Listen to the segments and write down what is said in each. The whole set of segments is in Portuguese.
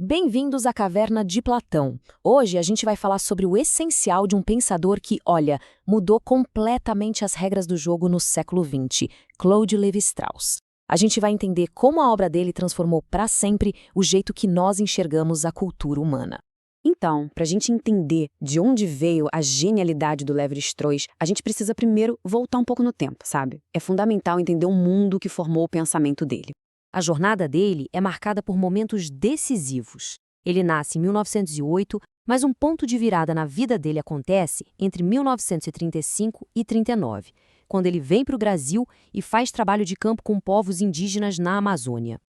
Bem-vindos à Caverna de Platão. Hoje a gente vai falar sobre o essencial de um pensador que, olha, mudou completamente as regras do jogo no século XX, Claude Lévi-Strauss. A gente vai entender como a obra dele transformou para sempre o jeito que nós enxergamos a cultura humana. Então, para a gente entender de onde veio a genialidade do Lévi-Strauss, a gente precisa primeiro voltar um pouco no tempo, sabe? É fundamental entender o mundo que formou o pensamento dele. A jornada dele é marcada por momentos decisivos. Ele nasce em 1908, mas um ponto de virada na vida dele acontece entre 1935 e 39, quando ele vem para o Brasil e faz trabalho de campo com povos indígenas na Amazônia.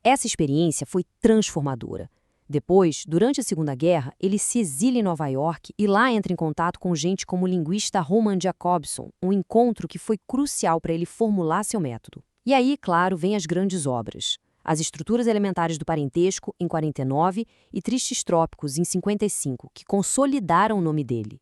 Essa experiência foi transformadora. Depois, durante a Segunda Guerra, ele se exila em Nova York e lá entra em contato com gente como o linguista Roman Jakobson, um encontro que foi crucial para ele formular seu método. E aí, claro, vem as grandes obras. As Estruturas Elementares do Parentesco, em 49, e Tristes Trópicos, em 55, que consolidaram o nome dele.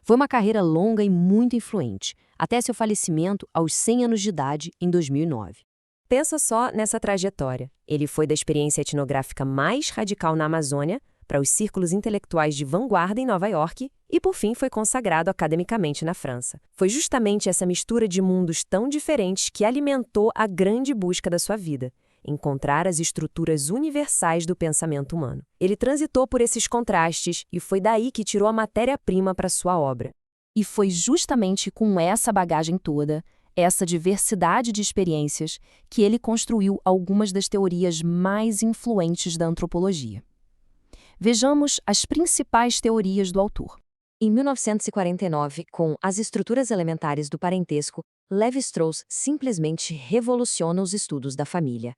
Foi uma carreira longa e muito influente, até seu falecimento aos 100 anos de idade, em 2009. Pensa só nessa trajetória. Ele foi da experiência etnográfica mais radical na Amazônia para os círculos intelectuais de vanguarda em Nova York e, por fim, foi consagrado academicamente na França. Foi justamente essa mistura de mundos tão diferentes que alimentou a grande busca da sua vida, encontrar as estruturas universais do pensamento humano. Ele transitou por esses contrastes e foi daí que tirou a matéria-prima para sua obra. E foi justamente com essa bagagem toda, essa diversidade de experiências, que ele construiu algumas das teorias mais influentes da antropologia. Vejamos as principais teorias do autor. Em 1949, com As Estruturas Elementares do Parentesco, Lévi-Strauss simplesmente revoluciona os estudos da família.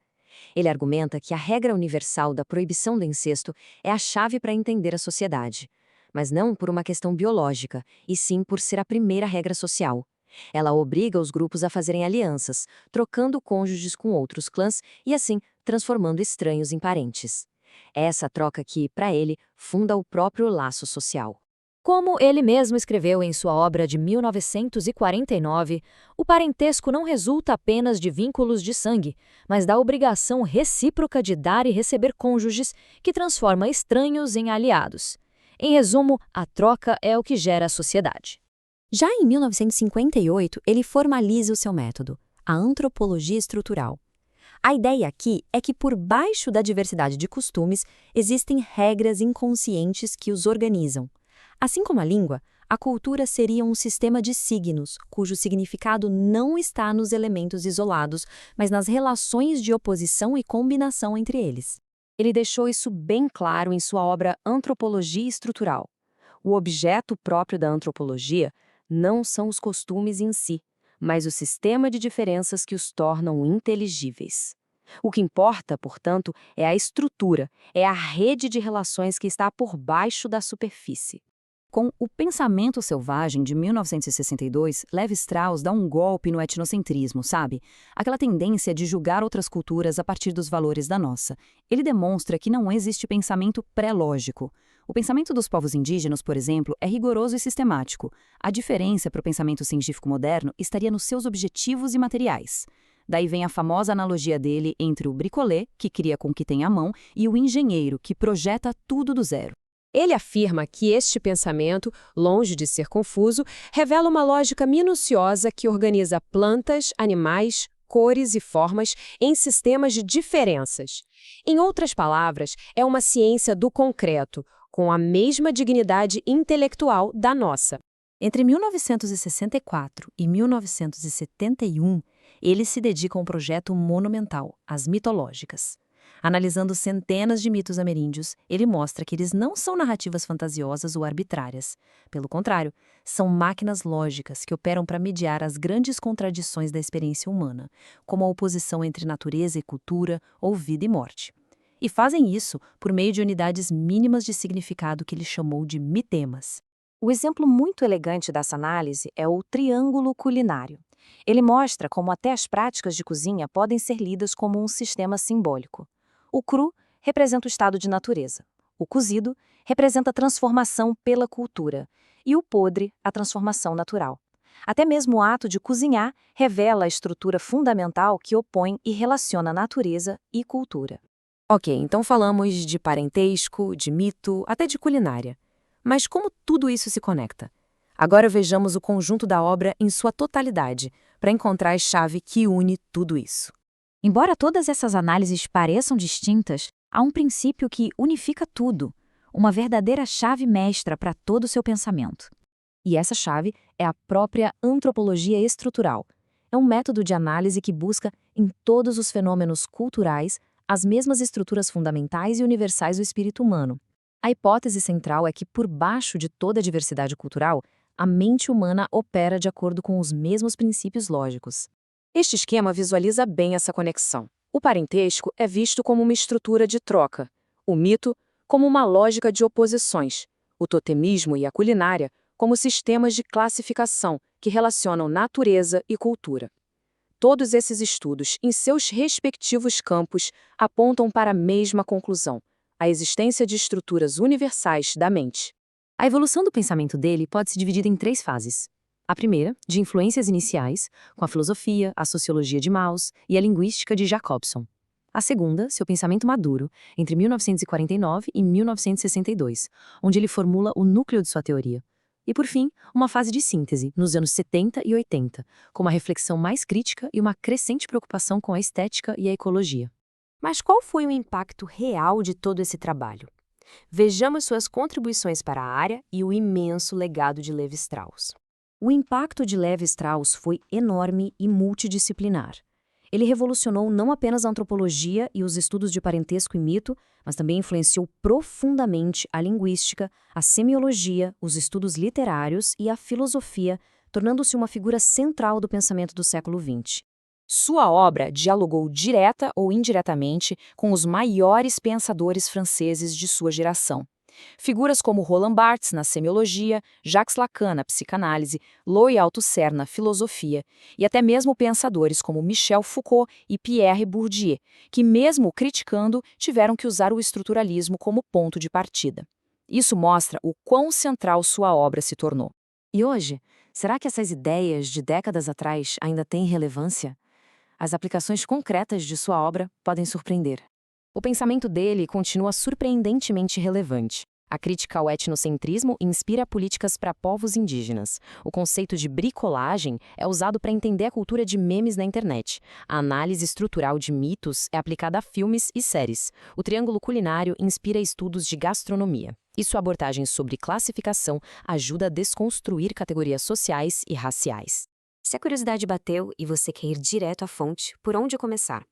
Ele argumenta que a regra universal da proibição do incesto é a chave para entender a sociedade, mas não por uma questão biológica, e sim por ser a primeira regra social. Ela obriga os grupos a fazerem alianças, trocando cônjuges com outros clãs e, assim, transformando estranhos em parentes. É essa troca que, para ele, funda o próprio laço social. Como ele mesmo escreveu em sua obra de 1949, o parentesco não resulta apenas de vínculos de sangue, mas da obrigação recíproca de dar e receber cônjuges que transforma estranhos em aliados. Em resumo, a troca é o que gera a sociedade. Já em 1958, ele formaliza o seu método, a antropologia estrutural. A ideia aqui é que por baixo da diversidade de costumes existem regras inconscientes que os organizam. Assim como a língua, a cultura seria um sistema de signos, cujo significado não está nos elementos isolados, mas nas relações de oposição e combinação entre eles. Ele deixou isso bem claro em sua obra Antropologia Estrutural. O objeto próprio da antropologia não são os costumes em si, mas o sistema de diferenças que os tornam inteligíveis. O que importa, portanto, é a estrutura, é a rede de relações que está por baixo da superfície. Com O Pensamento Selvagem, de 1962, Lévi-Strauss dá um golpe no etnocentrismo, sabe? Aquela tendência de julgar outras culturas a partir dos valores da nossa. Ele demonstra que não existe pensamento pré-lógico. O pensamento dos povos indígenas, por exemplo, é rigoroso e sistemático. A diferença para o pensamento científico moderno estaria nos seus objetivos e materiais. Daí vem a famosa analogia dele entre o bricolé, que cria com o que tem à mão, e o engenheiro, que projeta tudo do zero. Ele afirma que este pensamento, longe de ser confuso, revela uma lógica minuciosa que organiza plantas, animais, cores e formas em sistemas de diferenças. Em outras palavras, é uma ciência do concreto, com a mesma dignidade intelectual da nossa. Entre 1964 e 1971, ele se dedica a um projeto monumental, as mitológicas. Analisando centenas de mitos ameríndios, ele mostra que eles não são narrativas fantasiosas ou arbitrárias. Pelo contrário, são máquinas lógicas que operam para mediar as grandes contradições da experiência humana, como a oposição entre natureza e cultura ou vida e morte. E fazem isso por meio de unidades mínimas de significado que ele chamou de mitemas. O exemplo muito elegante dessa análise é o triângulo culinário. Ele mostra como até as práticas de cozinha podem ser lidas como um sistema simbólico. O cru representa o estado de natureza. O cozido representa a transformação pela cultura. E o podre, a transformação natural. Até mesmo o ato de cozinhar revela a estrutura fundamental que opõe e relaciona natureza e cultura. Ok, então falamos de parentesco, de mito, até de culinária. Mas como tudo isso se conecta? Agora vejamos o conjunto da obra em sua totalidade, para encontrar a chave que une tudo isso. Embora todas essas análises pareçam distintas, há um princípio que unifica tudo, uma verdadeira chave mestra para todo o seu pensamento. E essa chave é a própria antropologia estrutural. É um método de análise que busca, em todos os fenômenos culturais, as mesmas estruturas fundamentais e universais do espírito humano. A hipótese central é que, por baixo de toda a diversidade cultural, a mente humana opera de acordo com os mesmos princípios lógicos. Este esquema visualiza bem essa conexão. O parentesco é visto como uma estrutura de troca, o mito como uma lógica de oposições, o totemismo e a culinária como sistemas de classificação que relacionam natureza e cultura. Todos esses estudos, em seus respectivos campos, apontam para a mesma conclusão: a existência de estruturas universais da mente. A evolução do pensamento dele pode se dividir em 3 fases. A primeira, de influências iniciais, com a filosofia, a sociologia de Mauss e a linguística de Jacobson. A segunda, seu pensamento maduro, entre 1949 e 1962, onde ele formula o núcleo de sua teoria. E, por fim, uma fase de síntese, nos anos 70 e 80, com uma reflexão mais crítica e uma crescente preocupação com a estética e a ecologia. Mas qual foi o impacto real de todo esse trabalho? Vejamos suas contribuições para a área e o imenso legado de Levi Strauss. O impacto de Levi Strauss foi enorme e multidisciplinar. Ele revolucionou não apenas a antropologia e os estudos de parentesco e mito, mas também influenciou profundamente a linguística, a semiologia, os estudos literários e a filosofia, tornando-se uma figura central do pensamento do século XX. Sua obra dialogou direta ou indiretamente com os maiores pensadores franceses de sua geração. Figuras como Roland Barthes na semiologia, Jacques Lacan na psicanálise, Louis Althusser na filosofia, e até mesmo pensadores como Michel Foucault e Pierre Bourdieu, que mesmo criticando, tiveram que usar o estruturalismo como ponto de partida. Isso mostra o quão central sua obra se tornou. E hoje, será que essas ideias de décadas atrás ainda têm relevância? As aplicações concretas de sua obra podem surpreender. O pensamento dele continua surpreendentemente relevante. A crítica ao etnocentrismo inspira políticas para povos indígenas. O conceito de bricolagem é usado para entender a cultura de memes na internet. A análise estrutural de mitos é aplicada a filmes e séries. O triângulo culinário inspira estudos de gastronomia. E sua abordagem sobre classificação ajuda a desconstruir categorias sociais e raciais. Se a curiosidade bateu e você quer ir direto à fonte, por onde começar?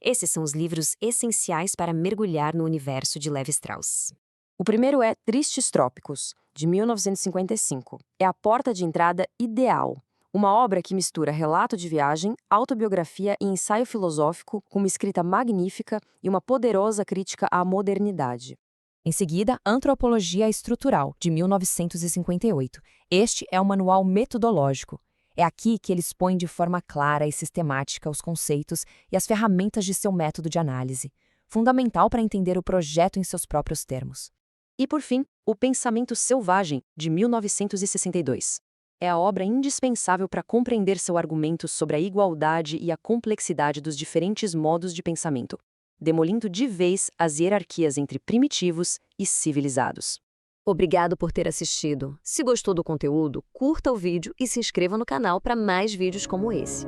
Esses são os livros essenciais para mergulhar no universo de Levi Strauss. O primeiro é Tristes Trópicos, de 1955. É a porta de entrada ideal. Uma obra que mistura relato de viagem, autobiografia e ensaio filosófico com uma escrita magnífica e uma poderosa crítica à modernidade. Em seguida, Antropologia Estrutural, de 1958. Este é um manual metodológico. É aqui que ele expõe de forma clara e sistemática os conceitos e as ferramentas de seu método de análise, fundamental para entender o projeto em seus próprios termos. E, por fim, O Pensamento Selvagem, de 1962. É a obra indispensável para compreender seu argumento sobre a igualdade e a complexidade dos diferentes modos de pensamento, demolindo de vez as hierarquias entre primitivos e civilizados. Obrigado por ter assistido. Se gostou do conteúdo, curta o vídeo e se inscreva no canal para mais vídeos como esse.